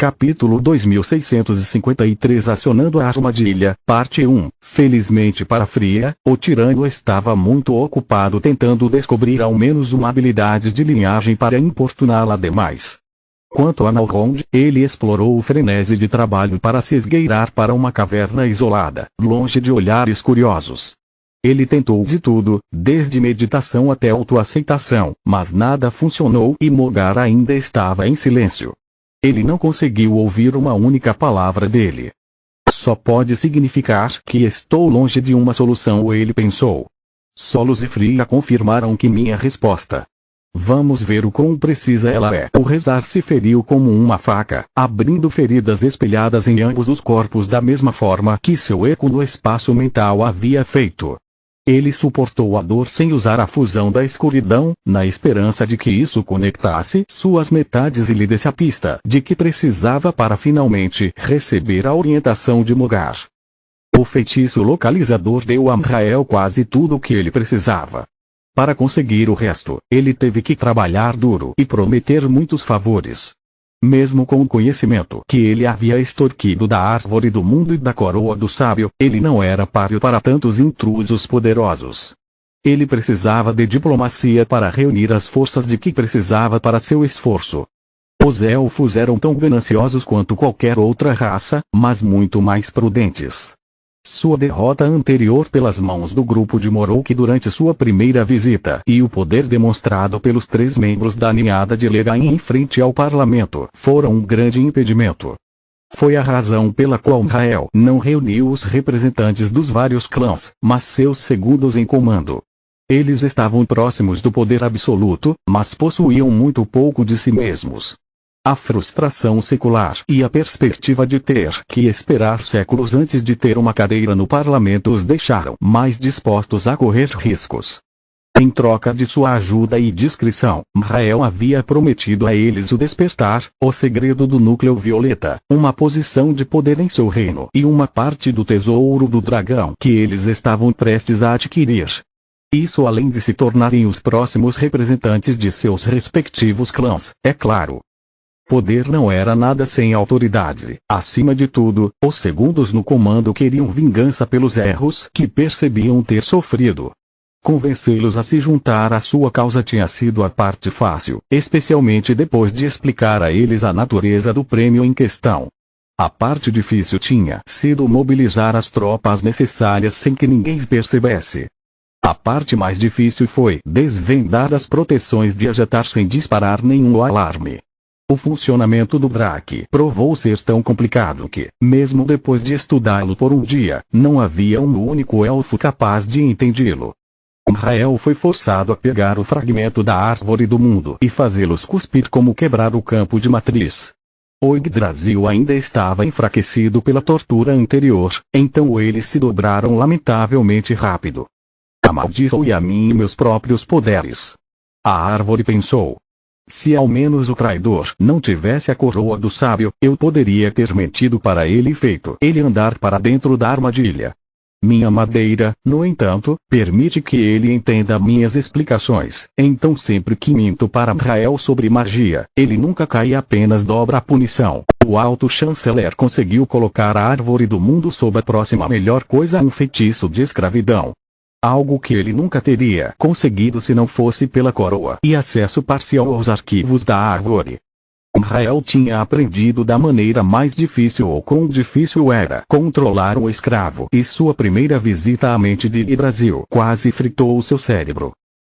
Capítulo 2653 Acionando a armadilha, Parte 1. Felizmente para Fria, o tirano estava muito ocupado tentando descobrir ao menos uma habilidade de linhagem para importuná-la demais. Quanto a Nalrond, ele explorou o frenesi de trabalho para se esgueirar para uma caverna isolada, longe de olhares curiosos. Ele tentou de tudo, desde meditação até autoaceitação, mas nada funcionou e Mogar ainda estava em silêncio. Ele não conseguiu ouvir uma única palavra dele. Só pode significar que estou longe de uma solução, ele pensou. Solos e Fria confirmaram que minha resposta. Vamos ver o quão precisa ela é. O Rezar se feriu como uma faca, abrindo feridas espelhadas em ambos os corpos da mesma forma que seu eco no espaço mental havia feito. Ele suportou a dor sem usar a fusão da escuridão, na esperança de que isso conectasse suas metades e lhe desse a pista de que precisava para finalmente receber a orientação de Mogar. O feitiço localizador deu a Amrael quase tudo o que ele precisava. Para conseguir o resto, ele teve que trabalhar duro e prometer muitos favores. Mesmo com o conhecimento que ele havia extorquido da árvore do mundo e da coroa do sábio, ele não era páreo para tantos intrusos poderosos. Ele precisava de diplomacia para reunir as forças de que precisava para seu esforço. Os elfos eram tão gananciosos quanto qualquer outra raça, mas muito mais prudentes. Sua derrota anterior pelas mãos do grupo de Morok durante sua primeira visita e o poder demonstrado pelos 3 membros da ninhada de Legain em frente ao parlamento foram um grande impedimento. Foi a razão pela qual Rael não reuniu os representantes dos vários clãs, mas seus segundos em comando. Eles estavam próximos do poder absoluto, mas possuíam muito pouco de si mesmos. A frustração secular e a perspectiva de ter que esperar séculos antes de ter uma cadeira no parlamento os deixaram mais dispostos a correr riscos. Em troca de sua ajuda e discrição, Rael havia prometido a eles o despertar, o segredo do núcleo violeta, uma posição de poder em seu reino e uma parte do tesouro do dragão que eles estavam prestes a adquirir. Isso além de se tornarem os próximos representantes de seus respectivos clãs, é claro. Poder não era nada sem autoridade. Acima de tudo, os segundos no comando queriam vingança pelos erros que percebiam ter sofrido. Convencê-los a se juntar à sua causa tinha sido a parte fácil, especialmente depois de explicar a eles a natureza do prêmio em questão. A parte difícil tinha sido mobilizar as tropas necessárias sem que ninguém percebesse. A parte mais difícil foi desvendar as proteções de Ajatar sem disparar nenhum alarme. O funcionamento do Drak provou ser tão complicado que, mesmo depois de estudá-lo por um dia, não havia um único elfo capaz de entendê-lo. Rael foi forçado a pegar o fragmento da árvore do mundo e fazê-los cuspir como quebrar o campo de matriz. O Yggdrasil ainda estava enfraquecido pela tortura anterior, então eles se dobraram lamentavelmente rápido. Amaldiçoe a mim e meus próprios poderes. A árvore pensou. Se ao menos o traidor não tivesse a coroa do sábio, eu poderia ter mentido para ele e feito ele andar para dentro da armadilha. Minha madeira, no entanto, permite que ele entenda minhas explicações, então sempre que minto para Rael sobre magia, ele nunca cai e apenas dobra a punição. O alto chanceler conseguiu colocar a árvore do mundo sob a próxima melhor coisa, um feitiço de escravidão. Algo que ele nunca teria conseguido se não fosse pela coroa e acesso parcial aos arquivos da árvore. Rael tinha aprendido da maneira mais difícil o quão difícil era controlar um escravo e sua primeira visita à mente de Yggdrasil quase fritou o seu cérebro.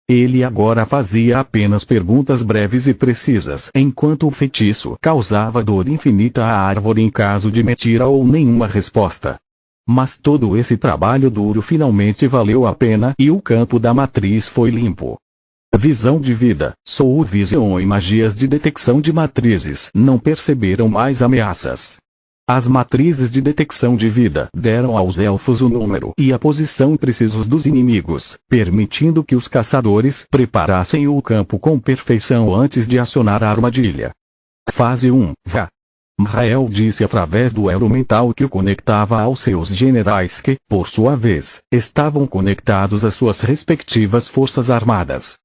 Ele agora fazia apenas perguntas breves e precisas enquanto o feitiço causava dor infinita à árvore em caso de mentira ou nenhuma resposta. Mas todo esse trabalho duro finalmente valeu a pena e o campo da matriz foi limpo. Visão de vida, Soul Vision e magias de detecção de matrizes não perceberam mais ameaças. As matrizes de detecção de vida deram aos elfos o número e a posição precisos dos inimigos, permitindo que os caçadores preparassem o campo com perfeição antes de acionar a armadilha. Fase 1, Vá. Rael disse através do elo mental que o conectava aos seus generais que, por sua vez, estavam conectados às suas respectivas forças armadas.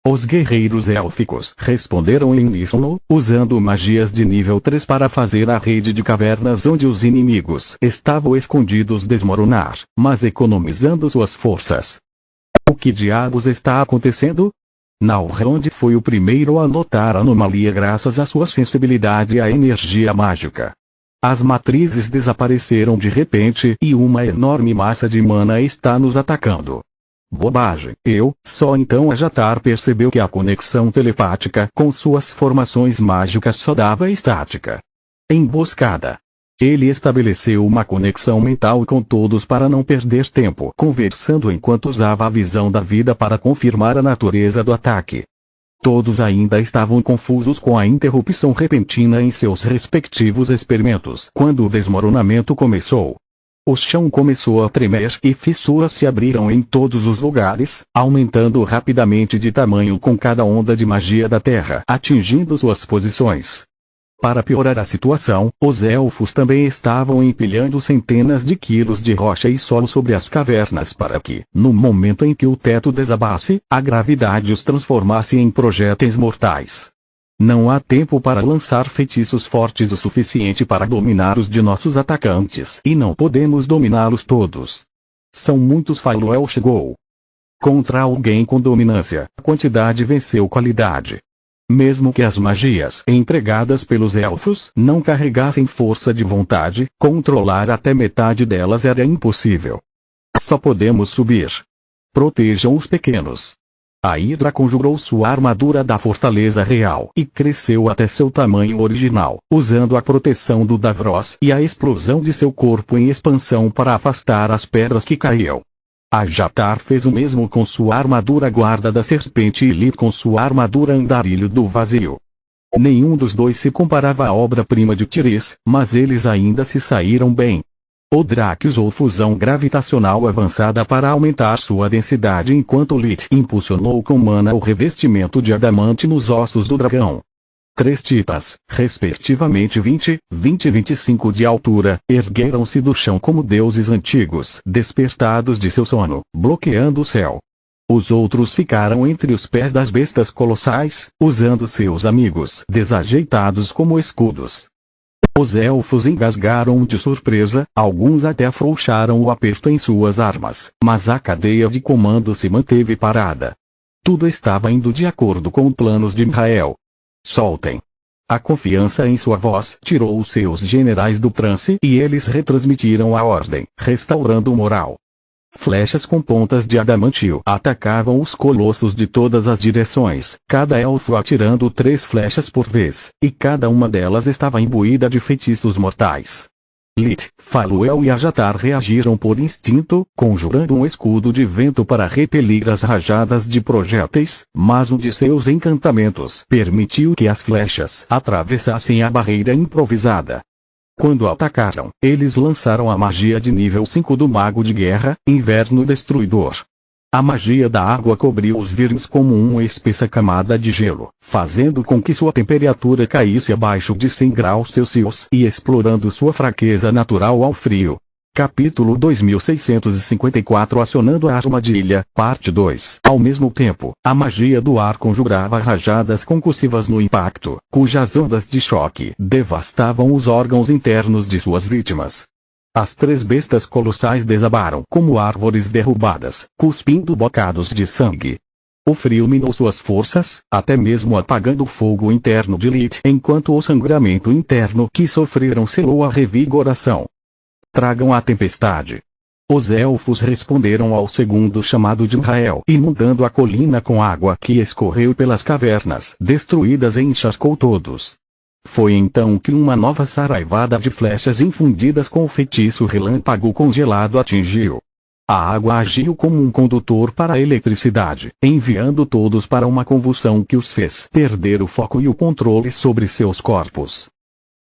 Os guerreiros élficos responderam em uníssono, usando magias de nível 3 para fazer a rede de cavernas onde os inimigos estavam escondidos desmoronar, mas economizando suas forças. O que diabos está acontecendo? Nalrond foi o primeiro a notar a anomalia graças à sua sensibilidade à energia mágica. As matrizes desapareceram de repente e uma enorme massa de mana está nos atacando. Bobagem. Só então Ajatar percebeu que a conexão telepática com suas formações mágicas só dava estática. Emboscada. Ele estabeleceu uma conexão mental com todos para não perder tempo conversando enquanto usava a visão da vida para confirmar a natureza do ataque. Todos ainda estavam confusos com a interrupção repentina em seus respectivos experimentos quando o desmoronamento começou. O chão começou a tremer e fissuras se abriram em todos os lugares, aumentando rapidamente de tamanho com cada onda de magia da terra atingindo suas posições. Para piorar a situação, os elfos também estavam empilhando centenas de quilos de rocha e solo sobre as cavernas para que, no momento em que o teto desabasse, a gravidade os transformasse em projéteis mortais. Não há tempo para lançar feitiços fortes o suficiente para dominar os de nossos atacantes e não podemos dominá-los todos. São muitos. Faluel chegou. Contra alguém com dominância, a quantidade venceu qualidade. Mesmo que as magias empregadas pelos elfos não carregassem força de vontade, controlar até metade delas era impossível. Só podemos subir. Protejam os pequenos. A Hidra conjurou sua armadura da fortaleza real e cresceu até seu tamanho original, usando a proteção do Davros e a explosão de seu corpo em expansão para afastar as pedras que caíam. Ajatar fez o mesmo com sua armadura guarda da serpente e Lit com sua armadura andarilho do vazio. Nenhum dos dois se comparava à obra-prima de Tiris, mas eles ainda se saíram bem. O Drak usou fusão gravitacional avançada para aumentar sua densidade enquanto Lit impulsionou com mana o revestimento de adamante nos ossos do dragão. 3 titãs, respectivamente 20, 20 e 25 de altura, ergueram-se do chão como deuses antigos despertados de seu sono, bloqueando o céu. Os outros ficaram entre os pés das bestas colossais, usando seus amigos desajeitados como escudos. Os elfos engasgaram de surpresa, alguns até afrouxaram o aperto em suas armas, mas a cadeia de comando se manteve parada. Tudo estava indo de acordo com os planos de Mihael. Soltem. A confiança em sua voz tirou os seus generais do transe e eles retransmitiram a ordem, restaurando o moral. Flechas com pontas de adamantio atacavam os colossos de todas as direções, cada elfo atirando 3 flechas por vez, e cada uma delas estava imbuída de feitiços mortais. Lit, Faluel e Ajatar reagiram por instinto, conjurando um escudo de vento para repelir as rajadas de projéteis, mas um de seus encantamentos permitiu que as flechas atravessassem a barreira improvisada. Quando atacaram, eles lançaram a magia de nível 5 do Mago de Guerra, Inverno Destruidor. A magia da água cobriu os vermes como uma espessa camada de gelo, fazendo com que sua temperatura caísse abaixo de 100 graus Celsius e explorando sua fraqueza natural ao frio. Capítulo 2654 Acionando a armadilha, parte 2. Ao mesmo tempo, a magia do ar conjurava rajadas concussivas no impacto, cujas ondas de choque devastavam os órgãos internos de suas vítimas. As 3 bestas colossais desabaram como árvores derrubadas, cuspindo bocados de sangue. O frio minou suas forças, até mesmo apagando o fogo interno de Lit, enquanto o sangramento interno que sofreram selou a revigoração. Tragam a tempestade. Os elfos responderam ao segundo chamado de Mihael, inundando a colina com água que escorreu pelas cavernas destruídas e encharcou todos. Foi então que uma nova saraivada de flechas infundidas com o feitiço relâmpago congelado atingiu. A água agiu como um condutor para a eletricidade, enviando todos para uma convulsão que os fez perder o foco e o controle sobre seus corpos.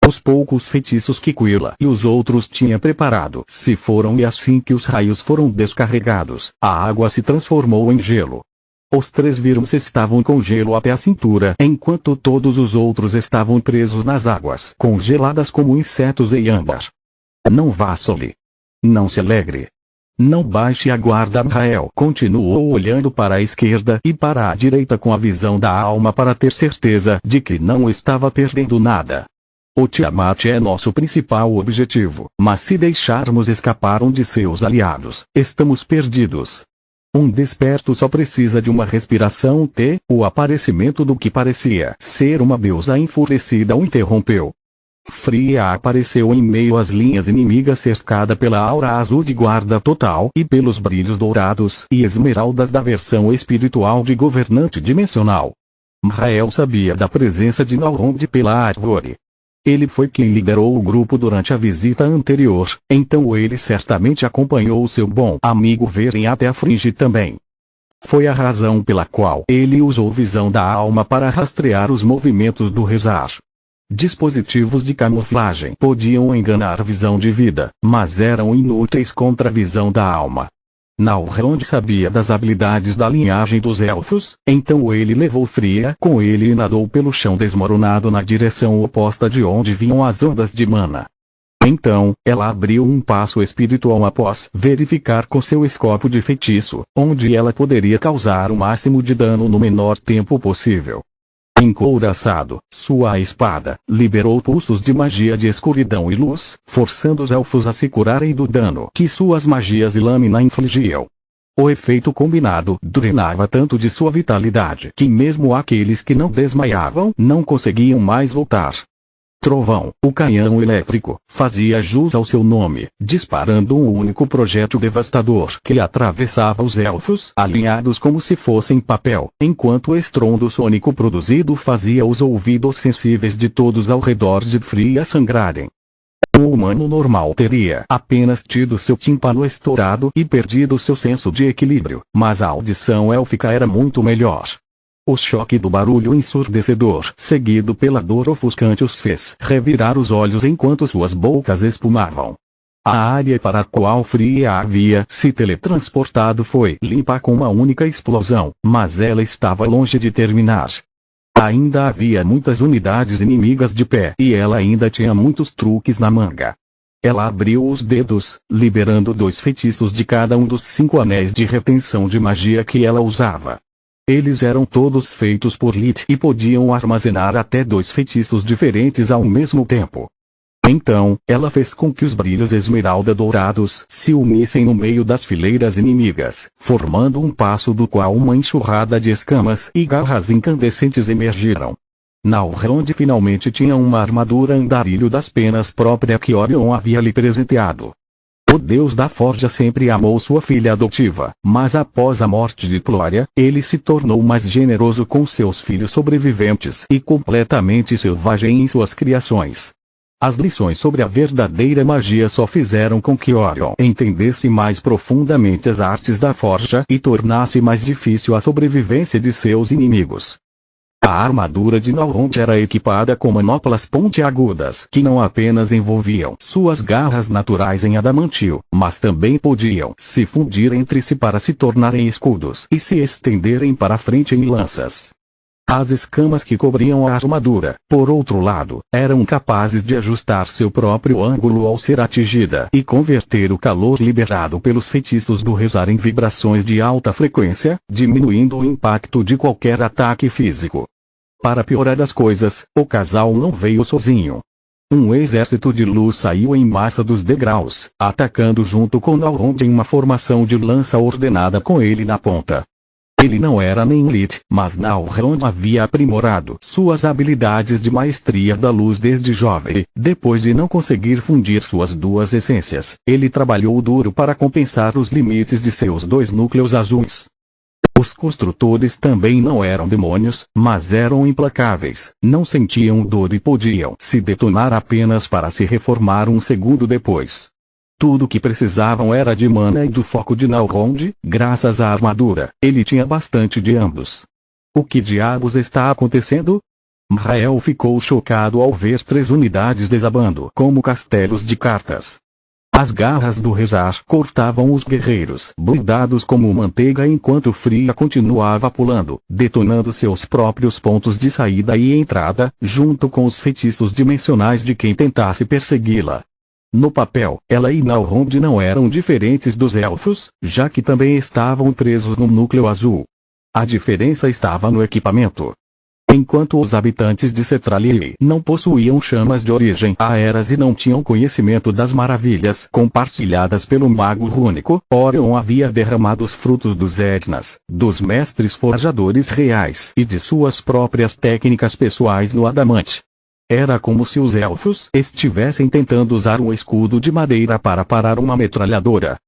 Os poucos feitiços que Quilla e os outros tinham preparado se foram e assim que os raios foram descarregados, a água se transformou em gelo. Os 3 Wyrms estavam com gelo até a cintura enquanto todos os outros estavam presos nas águas congeladas como insetos em âmbar. Não vacile. Não se alegre. Não baixe a guarda. Rael continuou olhando para a esquerda e para a direita com a visão da alma para ter certeza de que não estava perdendo nada. O Tiamat é nosso principal objetivo, mas se deixarmos escapar um de seus aliados, estamos perdidos. Um desperto só precisa de uma respiração. O aparecimento do que parecia ser uma deusa enfurecida o interrompeu. Fria apareceu em meio às linhas inimigas, cercada pela aura azul de guarda total e pelos brilhos dourados e esmeraldas da versão espiritual de governante dimensional. Rael sabia da presença de Nalrond pela árvore. Ele foi quem liderou o grupo durante a visita anterior, então ele certamente acompanhou seu bom amigo Veren até a Fringe também. Foi a razão pela qual ele usou visão da alma para rastrear os movimentos do Rezar. Dispositivos de camuflagem podiam enganar a visão de vida, mas eram inúteis contra a visão da alma. Nalrond sabia das habilidades da linhagem dos elfos, então ele levou Fria com ele e nadou pelo chão desmoronado na direção oposta de onde vinham as ondas de mana. Então, ela abriu um passo espiritual após verificar com seu escopo de feitiço, onde ela poderia causar o máximo de dano no menor tempo possível. Encouraçado, sua espada liberou pulsos de magia de escuridão e luz, forçando os elfos a se curarem do dano que suas magias e lâmina infligiam. O efeito combinado drenava tanto de sua vitalidade que mesmo aqueles que não desmaiavam não conseguiam mais voltar. Trovão, o canhão elétrico, fazia jus ao seu nome, disparando um único projétil devastador que atravessava os elfos alinhados como se fossem papel, enquanto o estrondo sônico produzido fazia os ouvidos sensíveis de todos ao redor de Fria sangrarem. Um humano normal teria apenas tido seu tímpano estourado e perdido seu senso de equilíbrio, mas a audição élfica era muito melhor. O choque do barulho ensurdecedor, seguido pela dor ofuscante, os fez revirar os olhos enquanto suas bocas espumavam. A área para a qual Fria havia se teletransportado foi limpa com uma única explosão, mas ela estava longe de terminar. Ainda havia muitas unidades inimigas de pé e ela ainda tinha muitos truques na manga. Ela abriu os dedos, liberando 2 feitiços de cada um dos 5 anéis de retenção de magia que ela usava. Eles eram todos feitos por Lit e podiam armazenar até 2 feitiços diferentes ao mesmo tempo. Então, ela fez com que os brilhos esmeralda dourados se unissem no meio das fileiras inimigas, formando um passo do qual uma enxurrada de escamas e garras incandescentes emergiram. Nalrond finalmente tinha uma armadura andarilho das penas própria que Orion havia lhe presenteado. O deus da forja sempre amou sua filha adotiva, mas após a morte de Plória, ele se tornou mais generoso com seus filhos sobreviventes e completamente selvagem em suas criações. As lições sobre a verdadeira magia só fizeram com que Orion entendesse mais profundamente as artes da forja e tornasse mais difícil a sobrevivência de seus inimigos. A armadura de Nalrond era equipada com manoplas pontiagudas que não apenas envolviam suas garras naturais em adamantio, mas também podiam se fundir entre si para se tornarem escudos e se estenderem para frente em lanças. As escamas que cobriam a armadura, por outro lado, eram capazes de ajustar seu próprio ângulo ao ser atingida e converter o calor liberado pelos feitiços do Rezar em vibrações de alta frequência, diminuindo o impacto de qualquer ataque físico. Para piorar as coisas, o casal não veio sozinho. Um exército de luz saiu em massa dos degraus, atacando junto com Nalrond em uma formação de lança ordenada com ele na ponta. Ele não era nem Lit, mas Nalrond havia aprimorado suas habilidades de maestria da luz desde jovem. Depois de não conseguir fundir suas 2 essências, ele trabalhou duro para compensar os limites de seus 2 núcleos azuis. Os construtores também não eram demônios, mas eram implacáveis, não sentiam dor e podiam se detonar apenas para se reformar um segundo depois. Tudo o que precisavam era de mana e do foco de Nalrond. Graças à armadura, ele tinha bastante de ambos. O que diabos está acontecendo? Rael ficou chocado ao ver 3 unidades desabando como castelos de cartas. As garras do Rezar cortavam os guerreiros blindados como manteiga enquanto Fria continuava pulando, detonando seus próprios pontos de saída e entrada, junto com os feitiços dimensionais de quem tentasse persegui-la. No papel, ela e Nalrond não eram diferentes dos elfos, já que também estavam presos no núcleo azul. A diferença estava no equipamento. Enquanto os habitantes de Cetralie não possuíam chamas de origem aéreas e não tinham conhecimento das maravilhas compartilhadas pelo mago rúnico, Orion havia derramado os frutos dos Etnas, dos mestres forjadores reais e de suas próprias técnicas pessoais no adamante. Era como se os elfos estivessem tentando usar um escudo de madeira para parar uma metralhadora.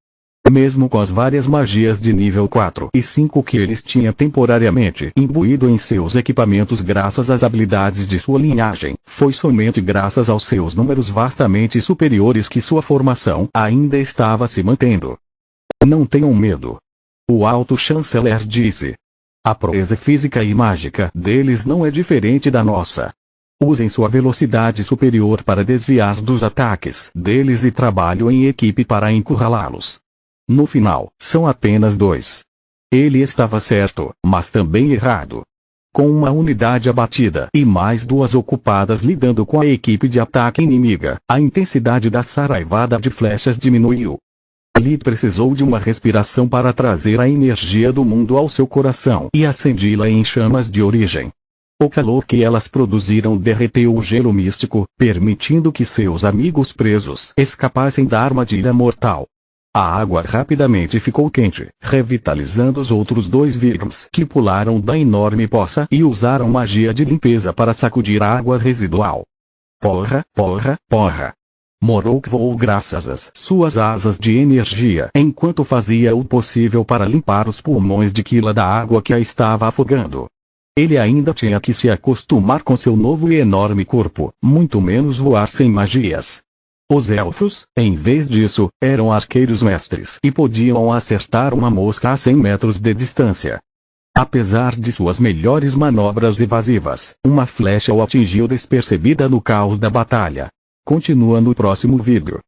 Mesmo com as várias magias de nível 4 e 5 que eles tinham temporariamente imbuído em seus equipamentos graças às habilidades de sua linhagem, foi somente graças aos seus números vastamente superiores que sua formação ainda estava se mantendo. Não tenham medo. O alto chanceler disse. A proeza física e mágica deles não é diferente da nossa. Usem sua velocidade superior para desviar dos ataques deles e trabalhem em equipe para encurralá-los. No final, são apenas 2. Ele estava certo, mas também errado. Com uma unidade abatida e mais 2 ocupadas lidando com a equipe de ataque inimiga, a intensidade da saraivada de flechas diminuiu. Lid precisou de uma respiração para trazer a energia do mundo ao seu coração e acendê-la em chamas de origem. O calor que elas produziram derreteu o gelo místico, permitindo que seus amigos presos escapassem da armadilha mortal. A água rapidamente ficou quente, revitalizando os outros 2 Virms que pularam da enorme poça e usaram magia de limpeza para sacudir a água residual. Porra, porra, porra! Morok voou graças às suas asas de energia enquanto fazia o possível para limpar os pulmões de Kila da água que a estava afogando. Ele ainda tinha que se acostumar com seu novo e enorme corpo, muito menos voar sem magias. Os elfos, em vez disso, eram arqueiros mestres e podiam acertar uma mosca a 100 metros de distância. Apesar de suas melhores manobras evasivas, uma flecha o atingiu despercebida no caos da batalha. Continua no próximo vídeo.